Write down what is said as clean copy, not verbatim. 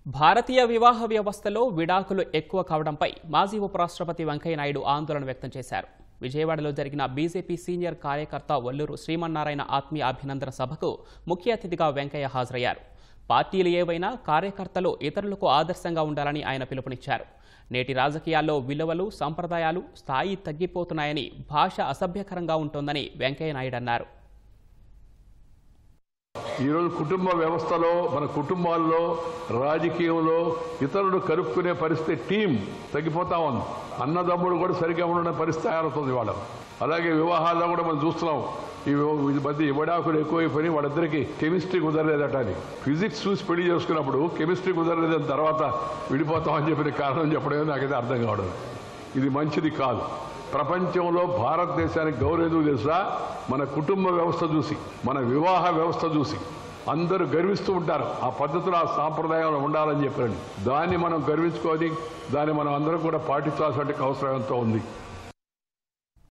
భారతీయ వివాహ వ్యవస్థలో విడాకులు ఎక్కువ కావడంపై మాజీ ఉపరాష్ట్రపతి వెంకయ్య నాయుడు ఆందోళన వ్యక్తం చేశారు. విజయవాడలో జరిగిన బీజేపీ సీనియర్ కార్యకర్త వల్లూరు శ్రీమన్నారాయణ ఆత్మీయ అభినందన సభకు ముఖ్య అతిథిగా వెంకయ్య హాజరయ్యారు. పార్టీలు ఏవైనా కార్యకర్తలు ఇతరులకు ఆదర్శంగా ఉండాలని ఆయన పిలుపునిచ్చారు. నేటి రాజకీయాల్లో విలువలు, సంప్రదాయాలు స్థాయి తగ్గిపోతున్నాయని, భాష అసభ్యకరంగా ఉంటోందని వెంకయ్య నాయుడు అన్నారు. ఈరోజు కుటుంబ వ్యవస్థలో, మన కుటుంబాల్లో, రాజకీయంలో ఇతరులు కలుపుకునే పరిస్థితి టీం తగ్గిపోతా ఉంది. అన్నదమ్ముడు కూడా సరిగ్గా ఉండడం పరిస్థితి తయారవుతుంది వాళ్ళ. అలాగే వివాహాల్లో కూడా మనం చూస్తున్నాం, ఈ మధ్య విడాకులు ఎక్కువైపోయి వాళ్ళిద్దరికి కెమిస్ట్రీ కుదరలేదట అని. ఫిజిక్స్ చూసి పెళ్లి చేసుకున్నప్పుడు కెమిస్ట్రీ కుదరలేదని తర్వాత విడిపోతామని చెప్పిన కారణం చెప్పడమే నాకైతే అర్థం కావడం. ఇది మంచిది కాదు. ప్రపంచంలో భారతదేశానికి గౌరవం ఎందుకు తెలుసా? మన కుటుంబ వ్యవస్థ చూసి, మన వివాహ వ్యవస్థ చూసి అందరూ గర్విస్తూ ఉంటారు. ఆ పద్ధతులు, ఆ సాంప్రదాయాలు ఉండాలని చెప్పారండి. దాన్ని మనం గర్వించుకొని దాన్ని మనం అందరం కూడా పాటించాల్సిన అవసరం ఎంతో ఉంది.